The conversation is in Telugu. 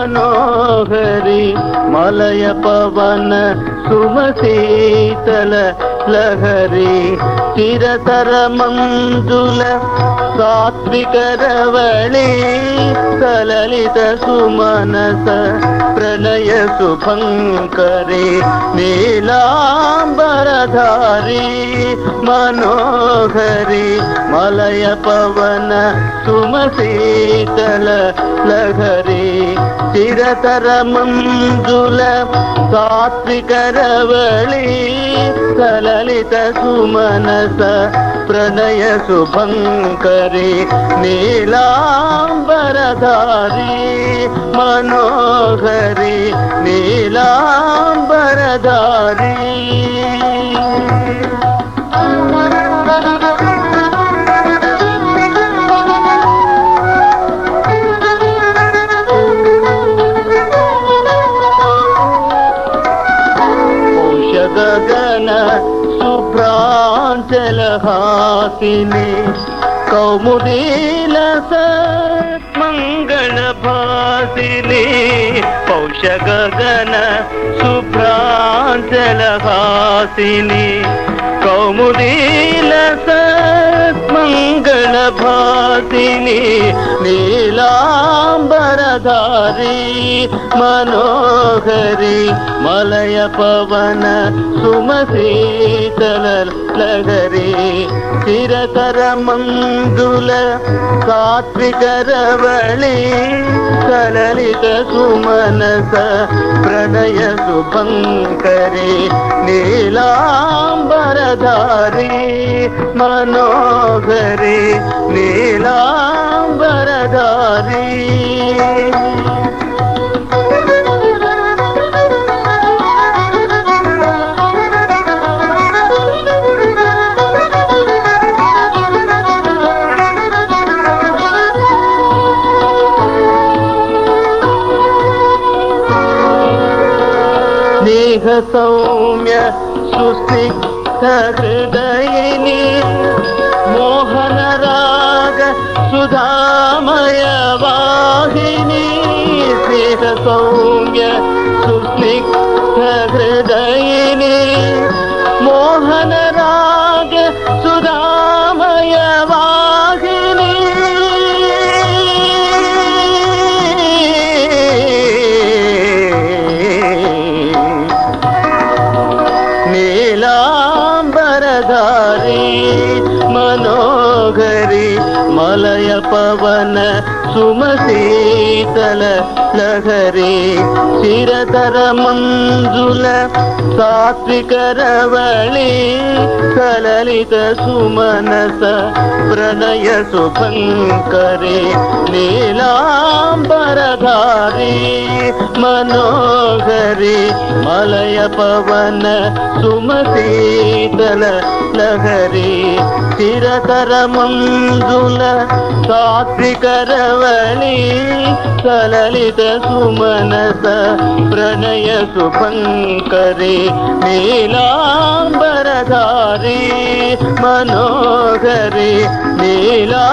మనోహరి మలయ పవన సుమశీతల లహరి చిరతర మంజుల సాత్విక రవళి సలలిత సుమనస ప్రణయ శుభంకరి నీలాంబరధారి మనోహరి మలయ పవన సుమశీతల లహరి చిరతర మంజుల సాత్విక రవళి సలలిత సుమనస ప్రణయ శుభంకరి నీలాంబరధారి మనోహరి నీలాంబరధారి. గగన శుభ్రాంచలహాసిని కౌముదీలస మంగళ భాసిని పౌష గగన శుభ్రాంచలహాసిని కౌముదీలస మంగళ భాసిని నీలాంబరధారి మనోహరి మలయ పవన సుమశీతల లహరి చిరతర మంజుల సాత్విక రవళి సలలిత సుమనస ప్రణయ శుభంకరి నీలాంబరధారి మనోహరి నీలాంబరధారి. స్నేహ సౌమ్య సుస్నిగ్ధ హృదయిని మోహన రాగ సుధామయ వాహిని స్నేహ సౌమ్య సుస్నిగ్ధ హృదయిని మోహన రాగ సుధామయ వాహిని నీలాంబరధారి మనోహరి మలయ పవన సుమశీతల లహరి చిరతర మంజుల సాత్విక రవళి సలలిత సుమనస ప్రణయ శుభంకరి నీలాంబరధారి మనోహరి మలయ పవన సుమశీతల లహరి చిరతర మంజుల సాత్విక రవళి సలలిత సుమనస ప్రణయ శుభంకరి నీలాంబరధారి మనోహరి నీలాంబరధారి.